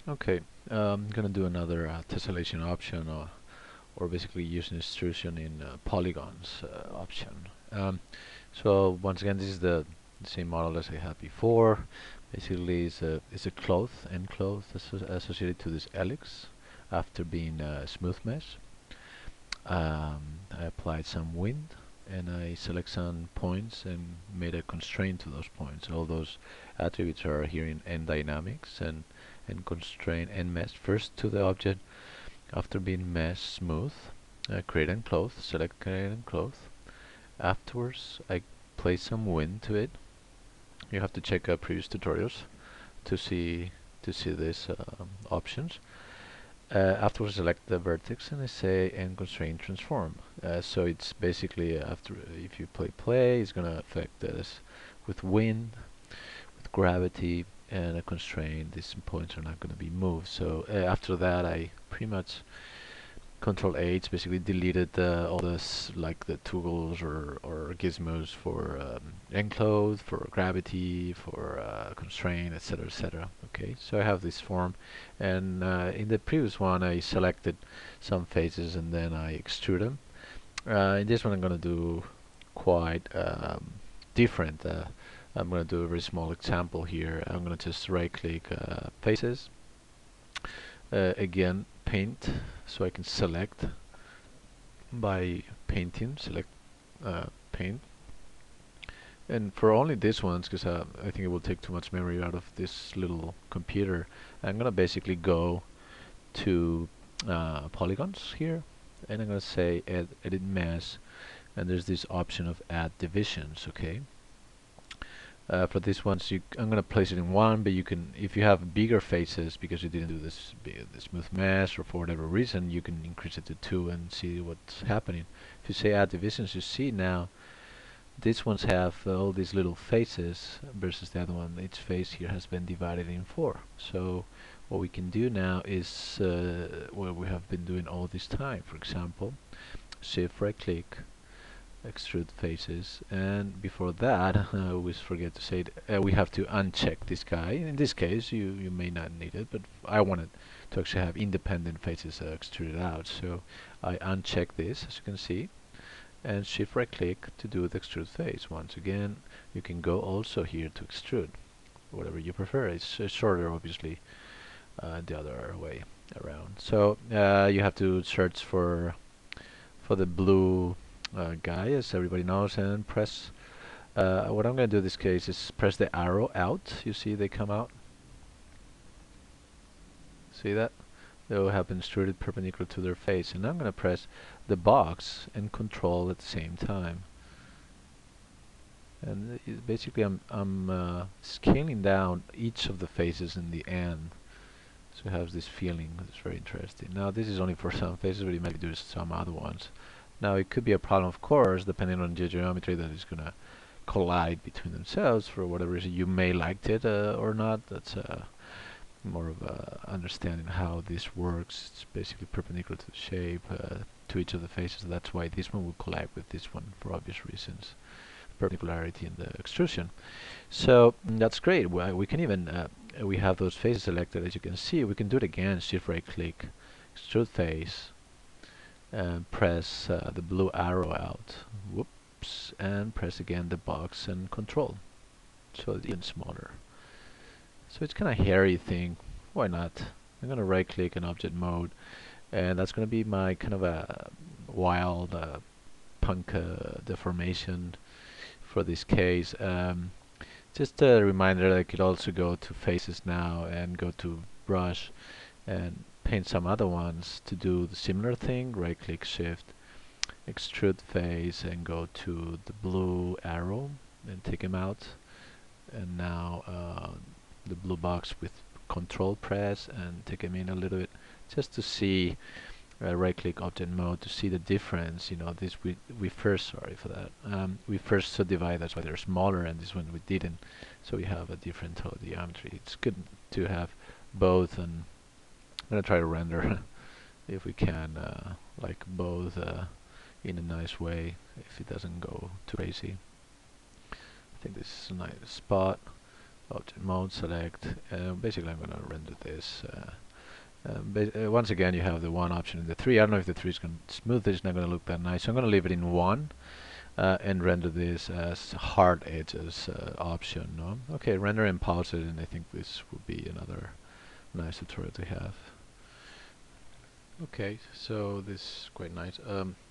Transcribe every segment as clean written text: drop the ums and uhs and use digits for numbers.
Okay, I'm gonna do another tessellation option, or basically use an extrusion in polygons option. So once again, this is the same model as I had before. Basically, it's a cloth, end cloth associated to this helix after being smooth mesh. I applied some wind and I select some points and made a constraint to those points. All those attributes are here in end dynamics, and constrain and mesh first to the object after being mesh smooth. Create and cloth, select create and cloth. Afterwards I place some wind to it. You have to check out previous tutorials to see these options. Afterwards select the vertex and I say and constrain transform. So it's basically after, if you play, it's gonna affect this with wind, with gravity, and a constraint. These points are not gonna be moved. So after that I pretty much Control H basically deleted all this, like the toggles or gizmos for enclose, for gravity, for constraint, etc., etc. Okay, so I have this form, and in the previous one I selected some faces and then I extrude them. In this one I'm going to do quite different. I'm going to do a very small example here. I'm going to just right-click faces. Again, paint, so I can select by painting, select paint. And for only these ones, because I think it will take too much memory out of this little computer, I'm gonna basically go to polygons here, and I'm gonna say edit mesh, and there's this option of add divisions. Okay. For these ones, I'm gonna place it in one, but you can, if you have bigger faces because you didn't do this smooth mesh, or for whatever reason, you can increase it to 2 and see what's happening. If you say add divisions, you see now these ones have all these little faces versus the other one. Each face here has been divided in 4. So what we can do now is what we have been doing all this time. For example, shift right click, extrude faces, and before that I always forget to say we have to uncheck this guy. In this case you may not need it, but I wanted to actually have independent faces extruded out, so I uncheck this, as you can see, and shift right click to do the extrude face. Once again, you can go also here to extrude, whatever you prefer. It's shorter, obviously, the other way around. So you have to search for the blue guy, as everybody knows, and press what I'm going to do in this case is press the arrow out. You see they come out. See that? They will have been extruded perpendicular to their face, and I'm going to press the box and control at the same time. And basically I'm scaling down each of the faces in the end, so it has this feeling. It's very interesting. Now this is only for some faces, but you might do some other ones. Now it could be a problem, of course, depending on the geometry, that is going to collide between themselves for whatever reason. You may liked it or not. That's more of understanding how this works. It's basically perpendicular to the shape, to each of the faces. That's why this one will collide with this one for obvious reasons. Perpendicularity in the extrusion. So that's great. We can even we have those faces selected, as you can see. We can do it again. Shift right click, extrude face, and press the blue arrow out. Whoops, and press again the box and control. So it's even smaller. So it's kind of hairy thing. Why not? I'm gonna right click in object mode, and that's gonna be my kind of a wild punk deformation for this case. Just a reminder that I could also go to faces now and go to brush and paint some other ones to do the similar thing. Right click, shift, extrude face, and go to the blue arrow and take him out. And now the blue box with control press and take him in a little bit, just to see. Right click object mode to see the difference. You know, this we first, sorry for that, we first subdivide, that's why they're smaller, and this one we didn't, so we have a different total geometry. It's good to have both, and I'm gonna try to render if we can like both in a nice way, if it doesn't go too crazy. I think this is a nice spot. Object mode, select, basically I'm gonna render this But once again, you have the 1 option and the 3. I don't know if the 3 is going to smooth it. It's not going to look that nice. So I'm going to leave it in 1 and render this as hard edges option. No? Okay, render and pause it, and I think this would be another nice tutorial to have. Okay, so this is quite nice.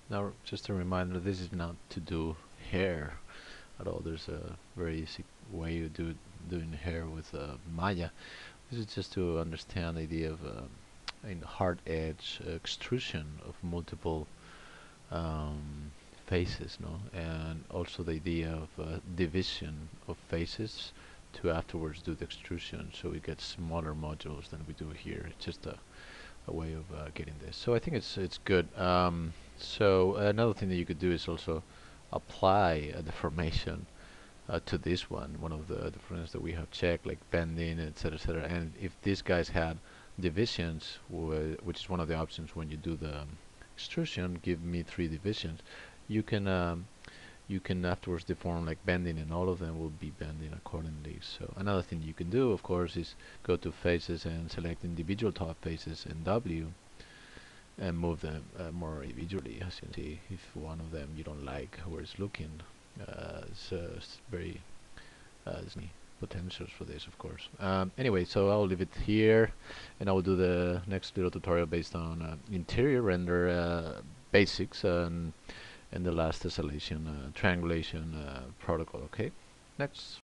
Now, just a reminder, this is not to do hair at all. There's a very easy way of doing hair with Maya. This is just to understand the idea of in hard edge extrusion of multiple faces, no, and also the idea of division of faces to afterwards do the extrusion, so we get smaller modules than we do here. It's just a way of getting this. So I think it's good. So another thing that you could do is also apply a deformation to this one of the differences that we have checked, like bending, etc., etc. And if these guys had divisions, which is one of the options when you do the extrusion, give me 3 divisions, you can afterwards deform like bending, and all of them will be bending accordingly. So another thing you can do, of course, is go to faces and select individual top faces in W and move them more individually. As you can see, if one of them you don't like where it's looking, it's very there's many potentials for this, of course. Anyway, so I'll leave it here, and I will do the next little tutorial based on interior render basics and the last tessellation triangulation protocol. Okay, next.